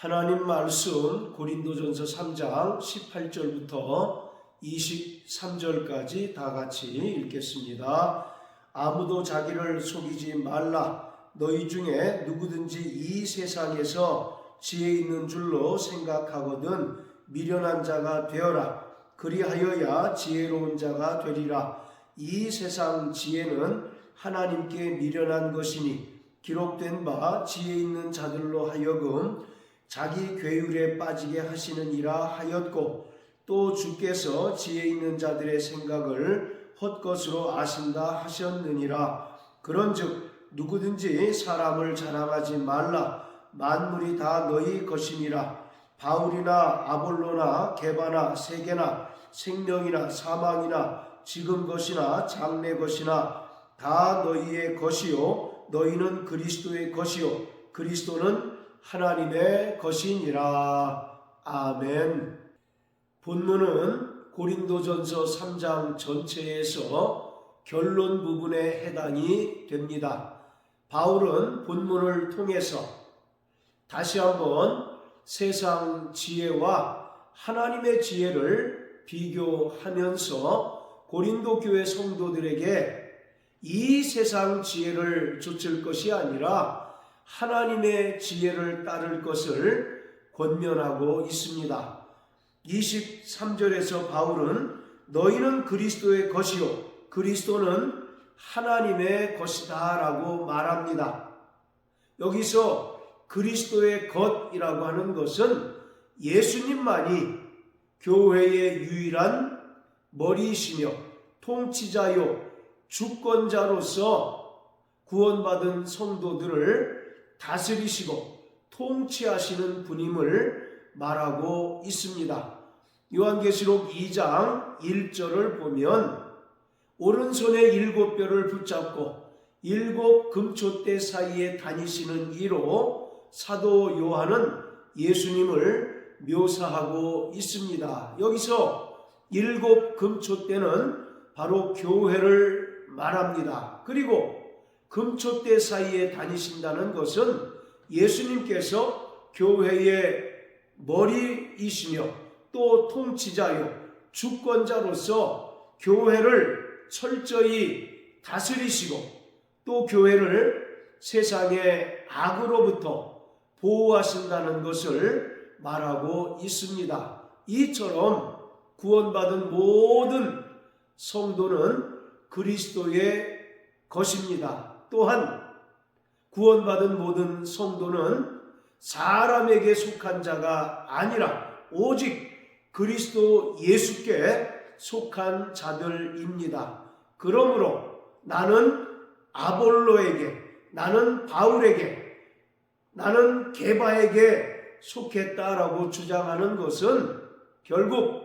하나님 말씀 고린도전서 3장 18절부터 23절까지 다 같이 읽겠습니다. 아무도 자기를 속이지 말라. 너희 중에 누구든지 이 세상에서 지혜 있는 줄로 생각하거든 미련한 자가 되어라. 그리하여야 지혜로운 자가 되리라. 이 세상 지혜는 하나님께 미련한 것이니 기록된 바 지혜 있는 자들로 하여금 자기 괴율에 빠지게 하시느니라 하였고, 또 주께서 지혜 있는 자들의 생각을 헛것으로 아신다 하셨느니라. 그런즉 누구든지 사람을 자랑하지 말라. 만물이 다 너희 것이니라. 바울이나 아볼로나 게바나 세계나 생명이나 사망이나 지금 것이나 장래 것이나 다 너희의 것이요 너희는 그리스도의 것이요 그리스도는 하나님의 것이니라. 아멘. 본문은 고린도전서 3장 전체에서 결론 부분에 해당이 됩니다. 바울은 본문을 통해서 다시 한번 세상 지혜와 하나님의 지혜를 비교하면서 고린도 교회 성도들에게 이 세상 지혜를 좇을 것이 아니라 하나님의 지혜를 따를 것을 권면하고 있습니다. 23절에서 바울은 너희는 그리스도의 것이요 그리스도는 하나님의 것이다 라고 말합니다. 여기서 그리스도의 것이라고 하는 것은 예수님만이 교회의 유일한 머리이시며 통치자요 주권자로서 구원받은 성도들을 다스리시고 통치하시는 분임을 말하고 있습니다. 요한계시록 2장 1절을 보면 오른손에 7뼈를 붙잡고 7 금초대 사이에 다니시는 이로 사도 요한은 예수님을 묘사하고 있습니다. 여기서 7 금초대는 바로 교회를 말합니다. 그리고 금초대 사이에 다니신다는 것은 예수님께서 교회의 머리이시며 또 통치자요 주권자로서 교회를 철저히 다스리시고 또 교회를 세상의 악으로부터 보호하신다는 것을 말하고 있습니다. 이처럼 구원받은 모든 성도는 그리스도의 것입니다. 또한 구원받은 모든 성도는 사람에게 속한 자가 아니라 오직 그리스도 예수께 속한 자들입니다. 그러므로 나는 아볼로에게, 나는 바울에게, 나는 게바에게 속했다라고 주장하는 것은 결국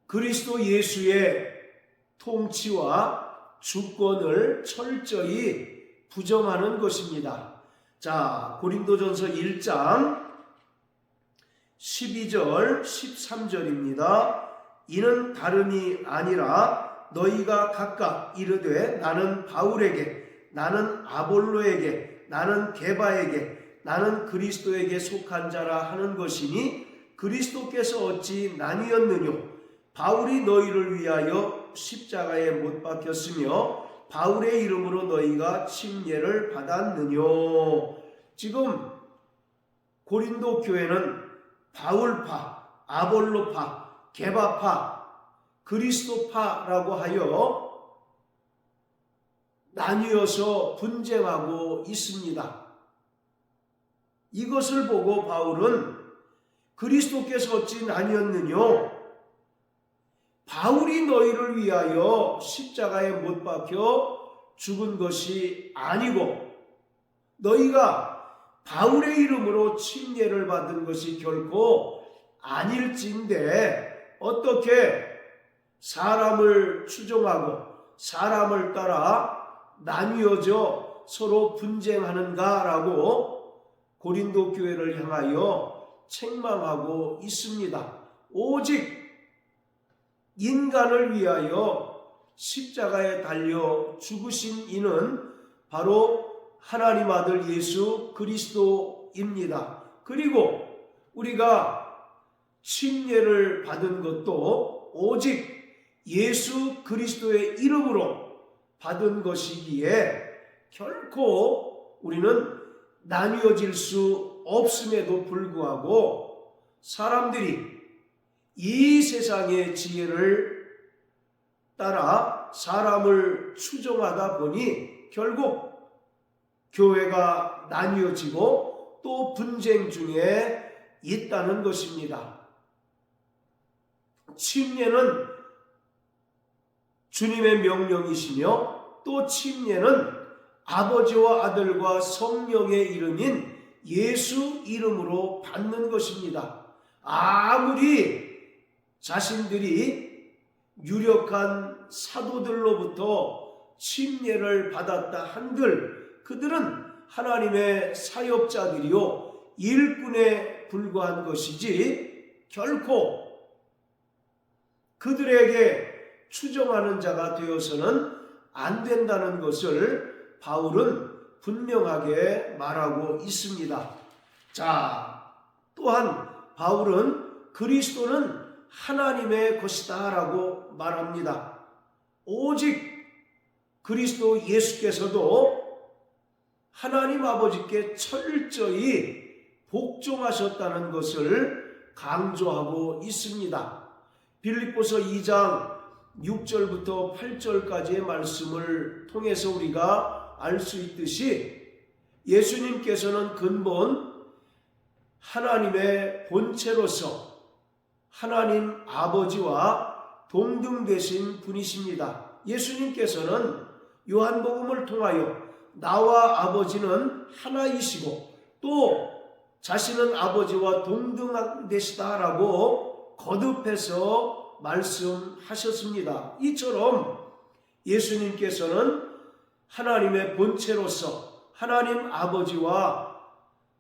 그리스도 예수의 통치와 주권을 철저히 부정하는 것입니다. 자, 고린도전서 1장 12절 13절입니다. 이는 다름이 아니라 너희가 각각 이르되 나는 바울에게, 나는 아볼로에게, 나는 게바에게, 나는 그리스도에게 속한 자라 하는 것이니 그리스도께서 어찌 나뉘었느뇨? 바울이 너희를 위하여 십자가에 못 박혔으며 바울의 이름으로 너희가 침례를 받았느뇨? 지금 고린도 교회는 바울파, 아볼로파, 게바파, 그리스도파라고 하여 나뉘어서 분쟁하고 있습니다. 이것을 보고 바울은 그리스도께서 어찌 나뉘었느뇨? 바울이 너희를 위하여 십자가에 못 박혀 죽은 것이 아니고 너희가 바울의 이름으로 침례를 받은 것이 결코 아닐진데 어떻게 사람을 추종하고 사람을 따라 나뉘어져 서로 분쟁하는가라고 고린도 교회를 향하여 책망하고 있습니다. 오직 인간을 위하여 십자가에 달려 죽으신 이는 바로 하나님 아들 예수 그리스도 정도입니다. 그리고 우리가 침례를 받은 것도 오직 예수 그리스도의 이름으로 받은 것이기에 결코 우리는 나뉘어질 수 없음에도 불구하고 사람들이 이 세상의 지혜를 따라 사람을 추종하다 보니 결국 교회가 나뉘어지고 또 분쟁 중에 있다는 것입니다. 침례는 주님의 명령이시며 또 침례는 아버지와 아들과 성령의 이름인 예수 이름으로 받는 것입니다. 아무리 자신들이 유력한 사도들로부터 침례를 받았다 한들 그들은 하나님의 사역자들이요 일꾼에 불과한 것이지 결코 그들에게 추종하는 자가 되어서는 안 된다는 것을 바울은 분명하게 말하고 있습니다. 자, 또한 바울은 그리스도는 하나님의 것이다 라고 말합니다. 오직 그리스도 예수께서도 하나님 아버지께 철저히 복종하셨다는 것을 강조하고 있습니다. 빌립보서 2장 6절부터 8절까지의 말씀을 통해서 우리가 알 수 있듯이 예수님께서는 근본 하나님의 본체로서 하나님 아버지와 동등되신 분이십니다. 예수님께서는 요한복음을 통하여 나와 아버지는 하나이시고 또 자신은 아버지와 동등되시다라고 거듭해서 말씀하셨습니다. 이처럼 예수님께서는 하나님의 본체로서 하나님 아버지와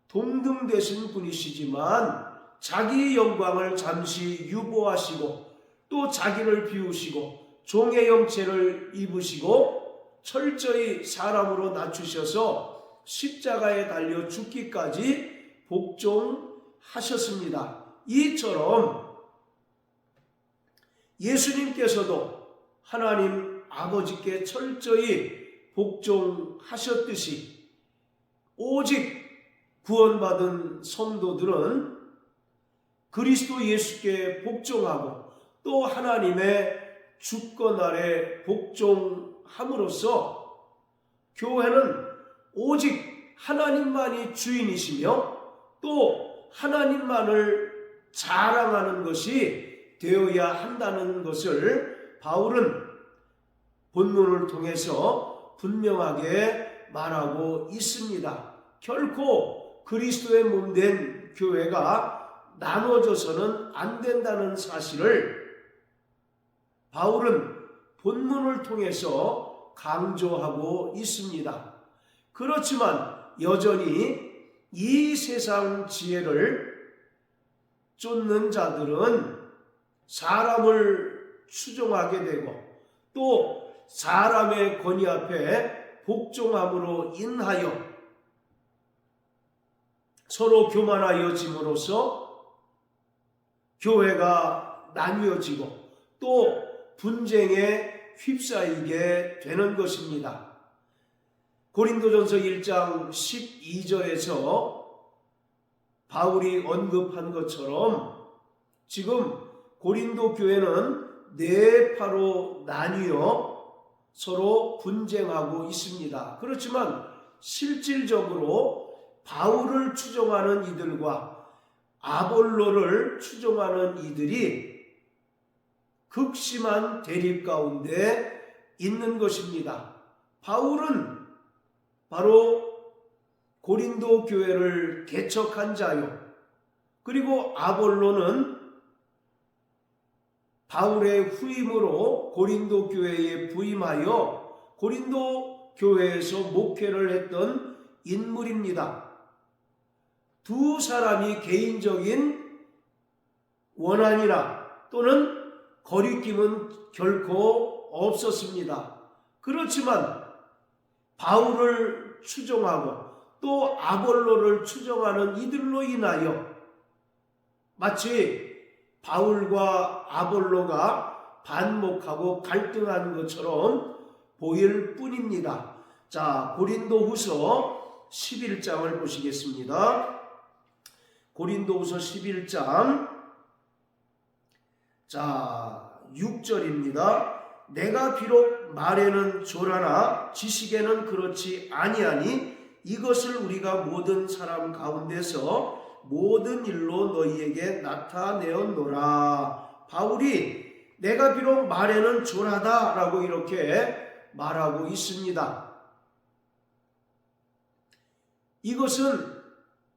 동등되신 분이시지만 자기의 영광을 잠시 유보하시고 또 자기를 비우시고 종의 형체를 입으시고 철저히 사람으로 낮추셔서 십자가에 달려 죽기까지 복종하셨습니다. 이처럼 예수님께서도 하나님 아버지께 철저히 복종하셨듯이 오직 구원받은 성도들은 그리스도 예수께 복종하고 또 하나님의 주권 아래 복종함으로써 교회는 오직 하나님만이 주인이시며 또 하나님만을 자랑하는 것이 되어야 한다는 것을 바울은 본문을 통해서 분명하게 말하고 있습니다. 결코 그리스도의 몸된 교회가 나눠져서는 안 된다는 사실을 바울은 본문을 통해서 강조하고 있습니다. 그렇지만 여전히 이 세상 지혜를 쫓는 자들은 사람을 추종하게 되고 또 사람의 권위 앞에 복종함으로 인하여 서로 교만하여짐으로써 교회가 나뉘어지고 또 분쟁에 휩싸이게 되는 것입니다. 고린도전서 1장 12절에서 바울이 언급한 것처럼 지금 고린도 교회는 네 파로 나뉘어 서로 분쟁하고 있습니다. 그렇지만 실질적으로 바울을 추종하는 이들과 아볼로를 추종하는 이들이 극심한 대립 가운데 있는 것입니다. 바울은 바로 고린도 교회를 개척한 자요. 그리고 아볼로는 바울의 후임으로 고린도 교회에 부임하여 고린도 교회에서 목회를 했던 인물입니다. 두 사람이 개인적인 원한이나 또는 거리낌은 결코 없었습니다. 그렇지만 바울을 추종하고 또 아볼로를 추종하는 이들로 인하여 마치 바울과 아볼로가 반목하고 갈등한 것처럼 보일 뿐입니다. 자, 고린도후서 11장을 보시겠습니다. 고린도후서 11장 자 6절입니다. 내가 비록 말에는 졸하나 지식에는 그렇지 아니하니 이것을 우리가 모든 사람 가운데서 모든 일로 너희에게 나타내었노라. 바울이 내가 비록 말에는 졸하다라고 이렇게 말하고 있습니다. 이것은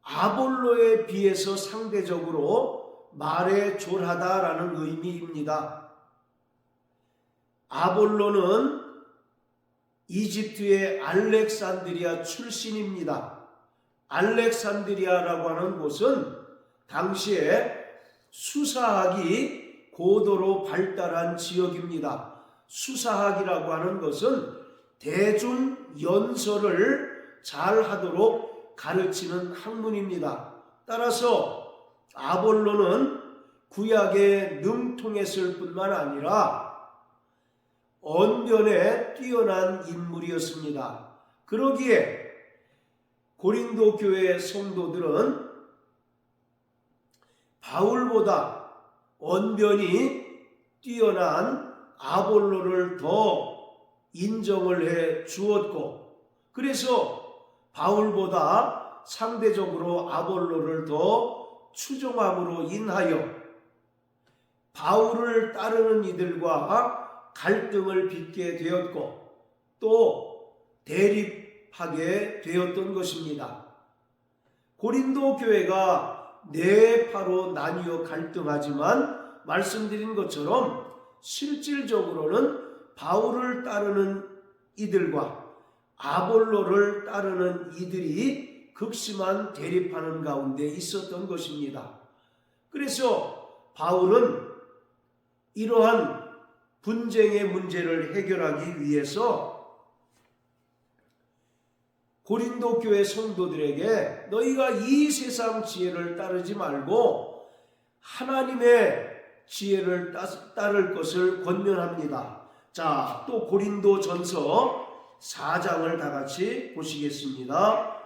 아볼로에 비해서 상대적으로 말에 졸하다라는 의미입니다. 아볼로는 이집트의 알렉산드리아 출신입니다. 알렉산드리아라고 하는 곳은 당시에 수사학이 고도로 발달한 지역입니다. 수사학이라고 하는 것은 대중 연설을 잘 하도록 가르치는 학문입니다. 따라서 아볼로는 구약에 능통했을 뿐만 아니라 언변에 뛰어난 인물이었습니다. 그러기에 고린도 교회 성도들은 바울보다 언변이 뛰어난 아볼로를 더 인정을 해 주었고, 그래서 바울보다 상대적으로 아볼로를 더 추종함으로 인하여 바울을 따르는 이들과 갈등을 빚게 되었고 또 대립하게 되었던 것입니다. 고린도 교회가 네 파로 나뉘어 갈등하지만 말씀드린 것처럼 실질적으로는 바울을 따르는 이들과 아볼로를 따르는 이들이 극심한 대립하는 가운데 있었던 것입니다. 그래서 바울은 이러한 분쟁의 문제를 해결하기 위해서 고린도 교회 성도들에게 너희가 이 세상 지혜를 따르지 말고 하나님의 지혜를 따를 것을 권면합니다. 자, 또 고린도전서 4장을 다 같이 보시겠습니다.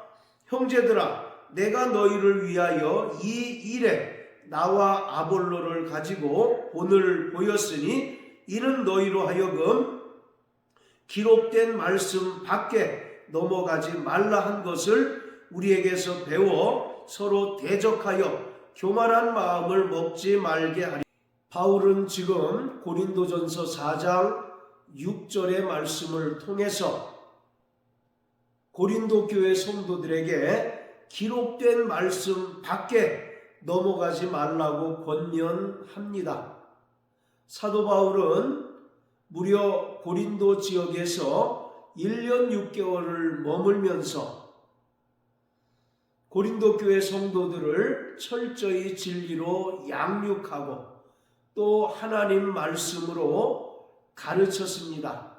형제들아, 내가 너희를 위하여 이 일에 나와 아볼로를 가지고 본을 보였으니 이는 너희로 하여금 기록된 말씀 밖에 넘어가지 말라 한 것을 우리에게서 배워 서로 대적하여 교만한 마음을 먹지 말게 하리. 바울은 지금 고린도전서 4장 6절의 말씀을 통해서 고린도 교회 성도들에게 기록된 말씀 밖에 넘어가지 말라고 권면합니다. 사도 바울은 무려 고린도 지역에서 1년 6개월을 머물면서 고린도 교회 성도들을 철저히 진리로 양육하고 또 하나님 말씀으로 가르쳤습니다.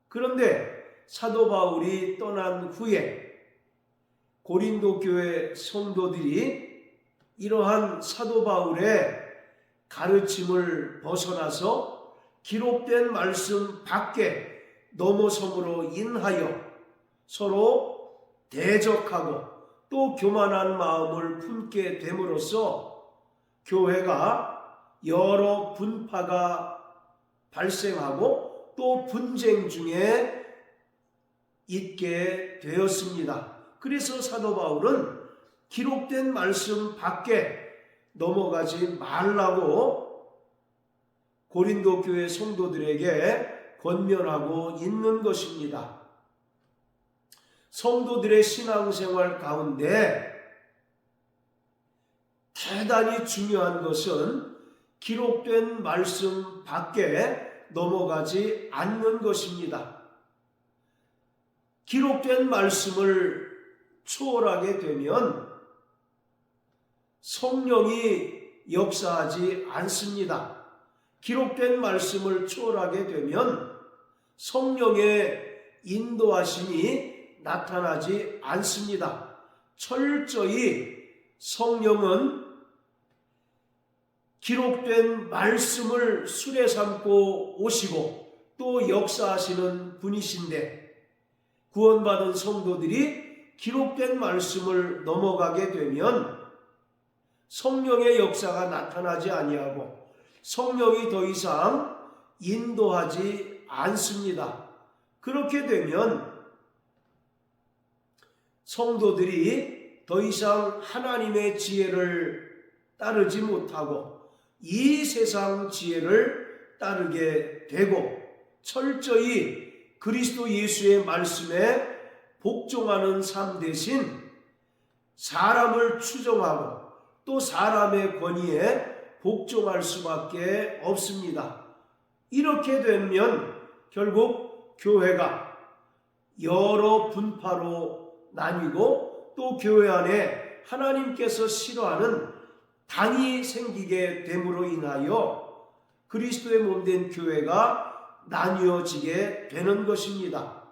그런데 사도 바울이 떠난 후에 고린도 교회 성도들이 이러한 사도 바울의 가르침을 벗어나서 기록된 말씀 밖에 넘어섬으로 인하여 서로 대적하고 또 교만한 마음을 품게 됨으로써 교회가 여러 분파가 발생하고 또 분쟁 중에 있게 되었습니다. 그래서 사도 바울은 기록된 말씀 밖에 넘어가지 말라고 고린도 교회 성도들에게 권면하고 있는 것입니다. 성도들의 신앙생활 가운데 대단히 중요한 것은 기록된 말씀 밖에 넘어가지 않는 것입니다. 기록된 말씀을 초월하게 되면 성령이 역사하지 않습니다. 기록된 말씀을 초월하게 되면 성령의 인도하심이 나타나지 않습니다. 철저히 성령은 기록된 말씀을 수레 삼고 오시고 또 역사하시는 분이신데, 구원받은 성도들이 기록된 말씀을 넘어가게 되면 성령의 역사가 나타나지 아니하고 성령이 더 이상 인도하지 않습니다. 그렇게 되면 성도들이 더 이상 하나님의 지혜를 따르지 못하고 이 세상 지혜를 따르게 되고, 철저히 그리스도 예수의 말씀에 복종하는 삶 대신 사람을 추종하고 또 사람의 권위에 복종할 수밖에 없습니다. 이렇게 되면 결국 교회가 여러 분파로 나뉘고 또 교회 안에 하나님께서 싫어하는 당이 생기게 됨으로 인하여 그리스도의 몸된 교회가 나뉘어지게 되는 것입니다.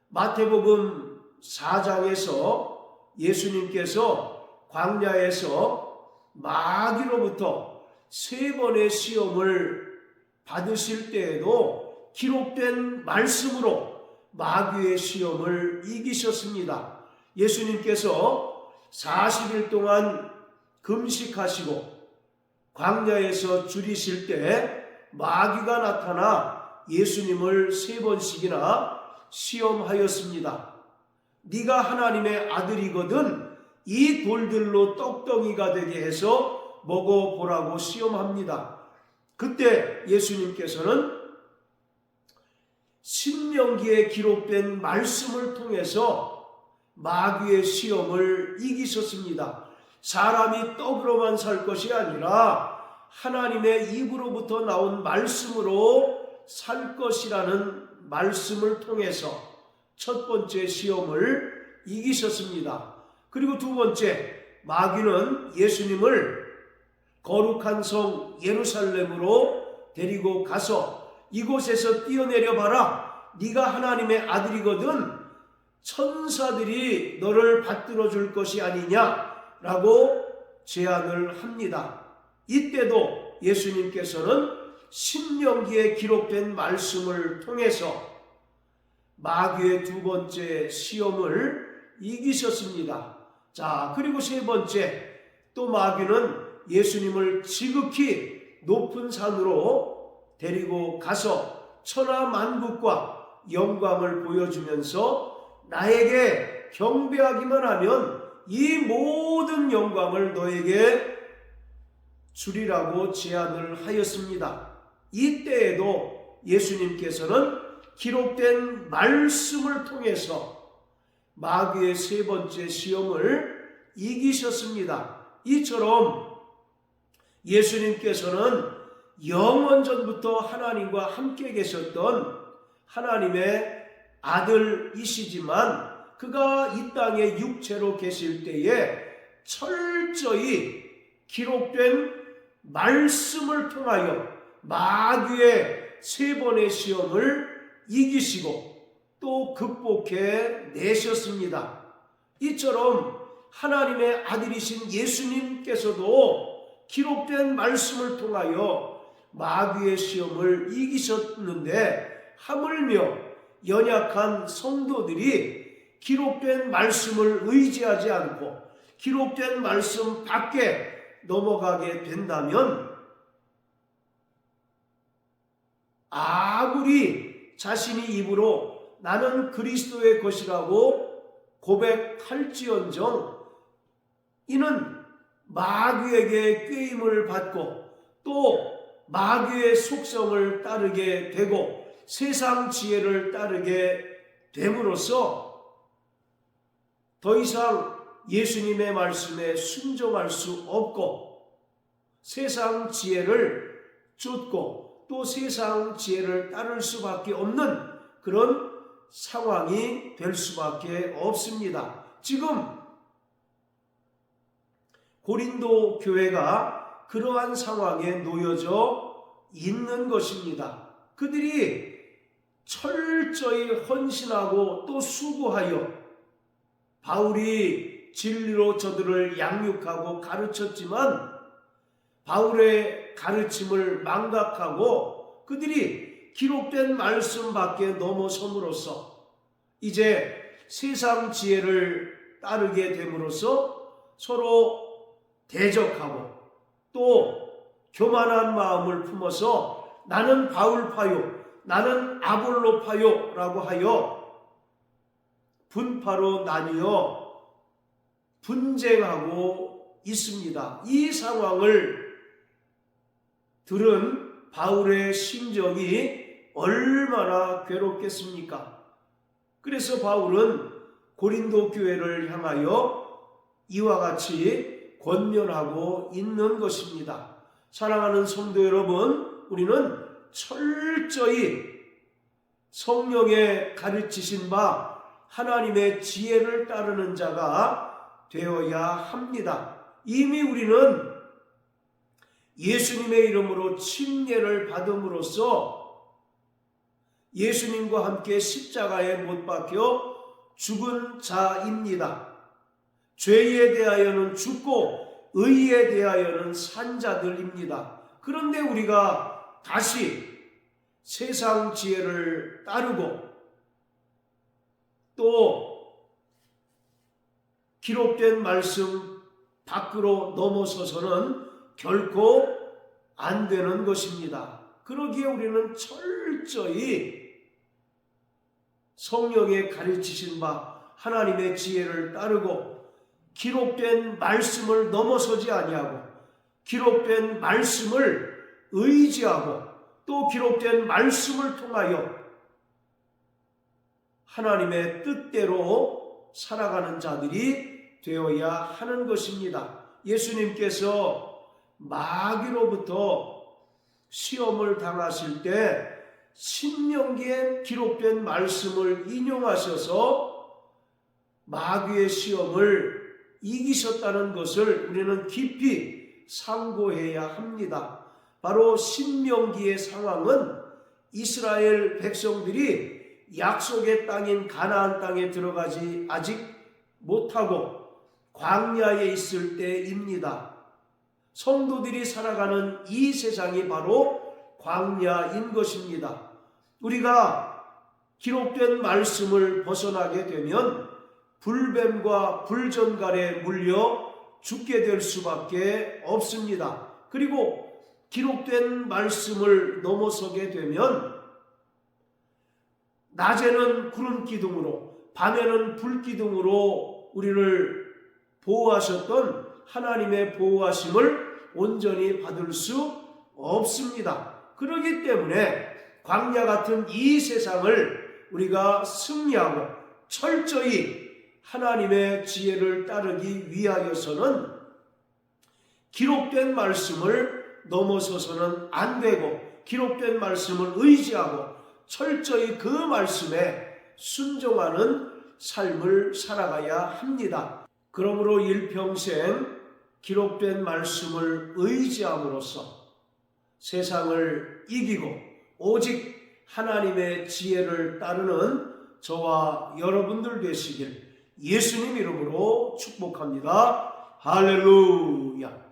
마태복음 4장에서 예수님께서 광야에서 마귀로부터 3번의 시험을 받으실 때에도 기록된 말씀으로 마귀의 시험을 이기셨습니다. 예수님께서 40일 동안 금식하시고 광야에서 줄이실 때 마귀가 나타나 예수님을 3번씩이나 시험하였습니다. 네가 하나님의 아들이거든 이 돌들로 떡덩이가 되게 해서 먹어보라고 시험합니다. 그때 예수님께서는 신명기에 기록된 말씀을 통해서 마귀의 시험을 이기셨습니다. 사람이 떡으로만 살 것이 아니라 하나님의 입으로부터 나온 말씀으로 살 것이라는 말씀을 통해서 첫 번째 시험을 이기셨습니다. 그리고 두 번째, 마귀는 예수님을 거룩한 성 예루살렘으로 데리고 가서 이곳에서 뛰어내려 봐라. 네가 하나님의 아들이거든 천사들이 너를 받들어 줄 것이 아니냐라고 제안을 합니다. 이때도 예수님께서는 신명기에 기록된 말씀을 통해서 마귀의 두 번째 시험을 이기셨습니다. 자, 그리고 세 번째, 또 마귀는 예수님을 지극히 높은 산으로 데리고 가서 천하만국과 영광을 보여주면서 나에게 경배하기만 하면 이 모든 영광을 너에게 주리라고 제안을 하였습니다. 이때에도 예수님께서는 기록된 말씀을 통해서 마귀의 세 번째 시험을 이기셨습니다. 이처럼 예수님께서는 영원전부터 하나님과 함께 계셨던 하나님의 아들이시지만 그가 이 땅에 육체로 계실 때에 철저히 기록된 말씀을 통하여 마귀의 세 번의 시험을 이기시고 또 극복해 내셨습니다. 이처럼 하나님의 아들이신 예수님께서도 기록된 말씀을 통하여 마귀의 시험을 이기셨는데, 하물며 연약한 성도들이 기록된 말씀을 의지하지 않고 기록된 말씀 밖에 넘어가게 된다면 아무리 자신이 입으로 나는 그리스도의 것이라고 고백할지언정 이는 마귀에게 꾀임을 받고 또 마귀의 속성을 따르게 되고 세상 지혜를 따르게 됨으로써 더 이상 예수님의 말씀에 순종할 수 없고 세상 지혜를 쫓고 또 세상 지혜를 따를 수밖에 없는 그런 상황이 될 수밖에 없습니다. 지금 고린도 교회가 그러한 상황에 놓여져 있는 것입니다. 그들이 철저히 헌신하고 또 수고하여 바울이 진리로 저들을 양육하고 가르쳤지만 바울의 가르침을 망각하고 그들이 기록된 말씀 밖에 넘어섬으로써 이제 세상 지혜를 따르게 됨으로써 서로 대적하고 또 교만한 마음을 품어서 나는 바울파요, 나는 아볼로파요 라고 하여 분파로 나뉘어 분쟁하고 있습니다. 이 상황을 들은 바울의 심정이 얼마나 괴롭겠습니까? 그래서 바울은 고린도 교회를 향하여 이와 같이 권면하고 있는 것입니다. 사랑하는 성도 여러분, 우리는 철저히 성령의 가르치신 바 하나님의 지혜를 따르는 자가 되어야 합니다. 이미 우리는 예수님의 이름으로 침례를 받음으로써 예수님과 함께 십자가에 못 박혀 죽은 자입니다. 죄에 대하여는 죽고 의에 대하여는 산 자들입니다. 그런데 우리가 다시 세상 지혜를 따르고 또 기록된 말씀 밖으로 넘어서서는 결코 안 되는 것입니다. 그러기에 우리는 철저히 성령의 가르치신 바 하나님의 지혜를 따르고 기록된 말씀을 넘어서지 아니하고 기록된 말씀을 의지하고 또 기록된 말씀을 통하여 하나님의 뜻대로 살아가는 자들이 되어야 하는 것입니다. 예수님께서 마귀로부터 시험을 당하실 때 신명기에 기록된 말씀을 인용하셔서 마귀의 시험을 이기셨다는 것을 우리는 깊이 상고해야 합니다. 바로 신명기의 상황은 이스라엘 백성들이 약속의 땅인 가나안 땅에 들어가지 아직 못하고 광야에 있을 때입니다. 성도들이 살아가는 이 세상이 바로 광야인 것입니다. 우리가 기록된 말씀을 벗어나게 되면 불뱀과 불전갈에 물려 죽게 될 수밖에 없습니다. 그리고 기록된 말씀을 넘어서게 되면 낮에는 구름 기둥으로 밤에는 불 기둥으로 우리를 보호하셨던 하나님의 보호하심을 온전히 받을 수 없습니다. 그렇기 때문에 광야 같은 이 세상을 우리가 승리하고 철저히 하나님의 지혜를 따르기 위하여서는 기록된 말씀을 넘어서서는 안 되고 기록된 말씀을 의지하고 철저히 그 말씀에 순종하는 삶을 살아가야 합니다. 그러므로 일평생 기록된 말씀을 의지함으로써 세상을 이기고 오직 하나님의 지혜를 따르는 저와 여러분들 되시길 예수님 이름으로 축복합니다. 할렐루야.